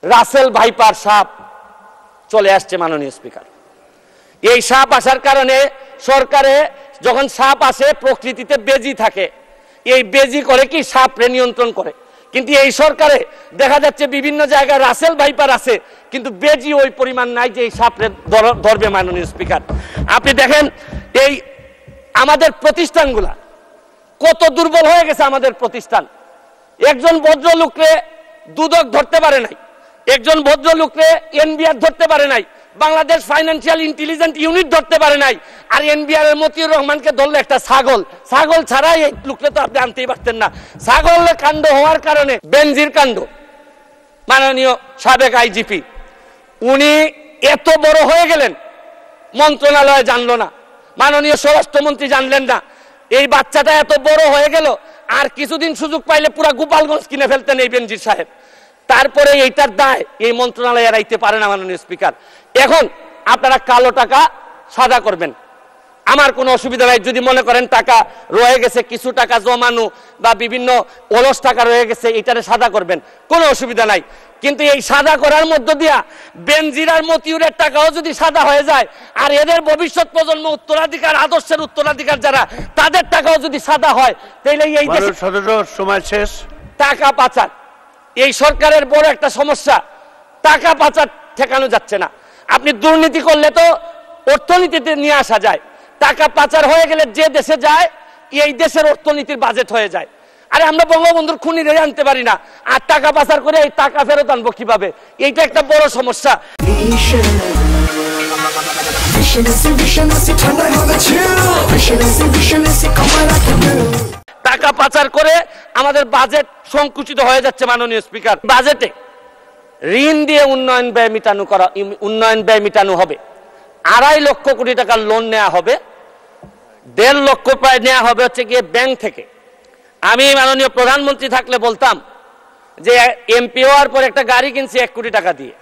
Russell viper সাপ চলে আসছে মাননীয় স্পিকার। এই সাপ আসার কারণে সরকারে যখন সাপ আসে প্রকৃতিতে বেজি থাকে, এই বেজি করে কি সাপরে নিয়ন্ত্রণ করে, কিন্তু এই সরকারে দেখা যাচ্ছে বিভিন্ন জায়গায় রাসেল ভাইপার আছে কিন্তু বেজি ওই পরিমাণ নাই যে এই সাপরে ধরবে। মাননীয় স্পিকার, আপনি দেখেন এই আমাদের প্রতিষ্ঠানগুলা কত দুর্বল হয়ে গেছে। আমাদের প্রতিষ্ঠান, একজন ভদ্রলোকরে দুদক ধরতে পারে নাই, একজন ভদ্রলোকরে এনবিআর ধরতে পারে নাই, বাংলাদেশ ফাইন্যান্সিয়াল ইন্টেলিজেন্স ইউনিট ধরতে পারে নাই, আর এনবিআর এর মতিউর রহমানকে ধরলে একটা ছাগল ছাড়াই এই লোককে তো আপনি আনতেই পারতেন না। ছাগলের কাণ্ড হওয়ার কারণে বেনজির কাণ্ড, মাননীয় সাবেক আইজিপি উনি এত বড় হয়ে গেলেন, মন্ত্রণালয় জানলো না, মাননীয় স্বরাষ্ট্রমন্ত্রী জানলেন না, এই বাচ্চাটা এত বড় হয়ে গেল, আর কিছুদিন সুযোগ পাইলে পুরা গোপালগঞ্জ কিনে ফেলতেন এই বেনজির সাহেব। তারপরে এইটার দায় এই মন্ত্রণালয় এড়াইতে পারে না মাননীয় স্পিকার। এখন আপনারা কালো টাকা সাদা করবেন, আমার কোনো অসুবিধা নাই। যদি মনে করেন টাকা রয়ে গেছে, কিছু টাকা জমানো বা বিভিন্ন অলস টাকা রয়ে গেছে, এটারে সাদা করবেন, কোনো অসুবিধা নাই। কিন্তু এই সাদা করার মধ্য দিয়া বেনজির আর মতিউরের টাকাও যদি সাদা হয়ে যায়, আর এদের ভবিষ্যৎ প্রজন্ম উত্তরাধিকার, আদর্শের উত্তরাধিকার যারা, তাদের টাকাও যদি সাদা হয়, তাহলে এই দেশে সময় শেষ। টাকা পাচার এই সরকারের বড় একটা সমস্যা। টাকা পাচার ঠেকানো যাচ্ছে না। আপনি দুর্নীতি করলে তো অর্থনীতিতে নিয়ে আসা যায়, টাকা পাচার হয়ে গেলে যে দেশে যায় এই দেশের অর্থনীতির বাজেট হয়ে যায়। আরে আমরা বঙ্গবন্ধুর খুনিরে আনতে পারি না, আর টাকা পাচার করে এই টাকা ফেরত আনবো কিভাবে? এইটা একটা বড় সমস্যা। টাকা পাচার করে আমাদের বাজেট সংকুচিত হয়ে যাচ্ছে মাননীয় স্পিকার। বাজেটে ঋণ দিয়ে উন্নয়ন ব্যয় মিটানো হবে। 2.5 লক্ষ কোটি টাকার লোন নেওয়া হবে, 1.5 লক্ষ প্রায় নেওয়া হবে হচ্ছে গিয়ে ব্যাংক থেকে। আমি মাননীয় প্রধানমন্ত্রী থাকলে বলতাম যে এমপি হওয়ার পর একটা গাড়ি কিনছি 1 কোটি টাকা দিয়ে,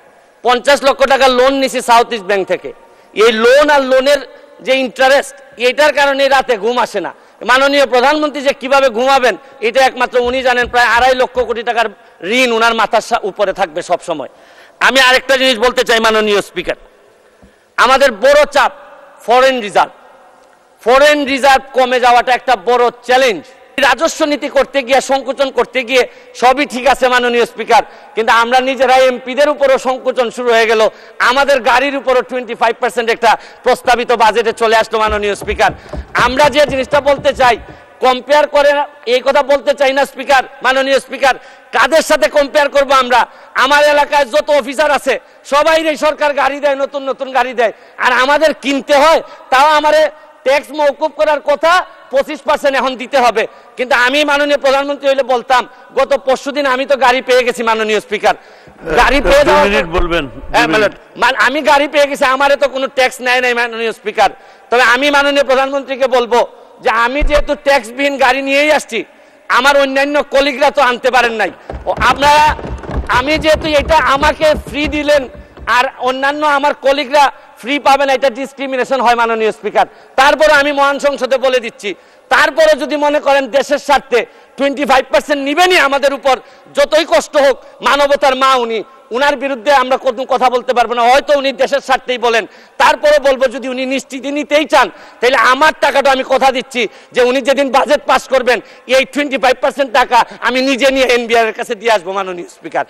50 লক্ষ টাকা লোন নিছি সাউথ ইস্ট ব্যাংক থেকে। এই লোন আর লোনের যে ইন্টারেস্ট, এটার কারণে রাতে ঘুম আসে না। মাননীয় প্রধানমন্ত্রী যে কিভাবে ঘুমাবেন এটা একমাত্র উনি জানেন। প্রায় 2.5 লক্ষ কোটি টাকার ঋণ উনার মাথার উপরে থাকবে সব সময়। আমি আরেকটা জিনিস বলতে চাই মাননীয় স্পিকার, আমাদের বড় চাপ ফরেন রিজার্ভ কমে যাওয়াটা একটা বড় চ্যালেঞ্জ। রাজস্ব নীতি করতে গিয়ে, সংকোচন করতে গিয়ে সবই ঠিক আছে মাননীয় স্পিকার, কিন্তু আমরা নিজেরা এমপিদের উপরও সংকোচন শুরু হয়ে গেল। আমাদের গাড়ির উপরও 25% একটা প্রস্তাবিত বাজেটে চলে আসলো মাননীয় স্পিকার। আমরা যে জিনিসটা বলতে চাই, কম্পেয়ার করে এই কথা বলতে চাই না স্পিকার, মাননীয় স্পিকার। কাদের সাথে কম্পেয়ার করব আমরা? আমার এলাকায় যত অফিসার আছে সবাই এই সরকার গাড়ি দেয়, নতুন নতুন গাড়ি দেয়, আর আমাদের কিনতে হয়। তাও আমারে ট্যাক্স মওকুফ করার কথা 25% এখন দিতে হবে। কিন্তু আমি মাননীয় প্রধানমন্ত্রী হইলে বলতাম, গত পরশুদিন আমি তো গাড়ি পেয়ে গেছি মাননীয় স্পিকার। গাড়ি পেয়ে বলবেন আমি গাড়ি পেয়ে গেছি, আমারে তো কোনো ট্যাক্স নেয় নাই মাননীয় স্পিকার। তবে আমি মাননীয় প্রধানমন্ত্রীকে বলবো যে আমি যেহেতু ট্যাক্সবিহীন গাড়ি নিয়েই আসছি, আমার অন্যান্য কলিগরা তো আনতে পারেন নাই। আপনারা, আমি যেহেতু এটা আমাকে ফ্রি দিলেন আর অন্যান্য আমার কলিগরা ফ্রি পাবেন, এটা ডিসক্রিমিনেশন হয় মাননীয় স্পিকার। তারপরে আমি মহান সংসদে বলে দিচ্ছি, তারপরে যদি মনে করেন দেশের স্বার্থে 25% নিবেনই আমাদের উপর, যতই কষ্ট হোক, মানবতার মা উনি, উনার বিরুদ্ধে আমরা কোনো কথা বলতে পারবো না। হয়তো উনি দেশের স্বার্থেই বলেন, তারপরে বলবো যদি উনি নিশ্চিত নিতেই চান, তাহলে আমার টাকাটা আমি কথা দিচ্ছি যে উনি যেদিন বাজেট পাস করবেন এই 25% টাকা আমি নিজে নিয়ে এনবিআর এর কাছে দিয়ে আসবো মাননীয় স্পিকার।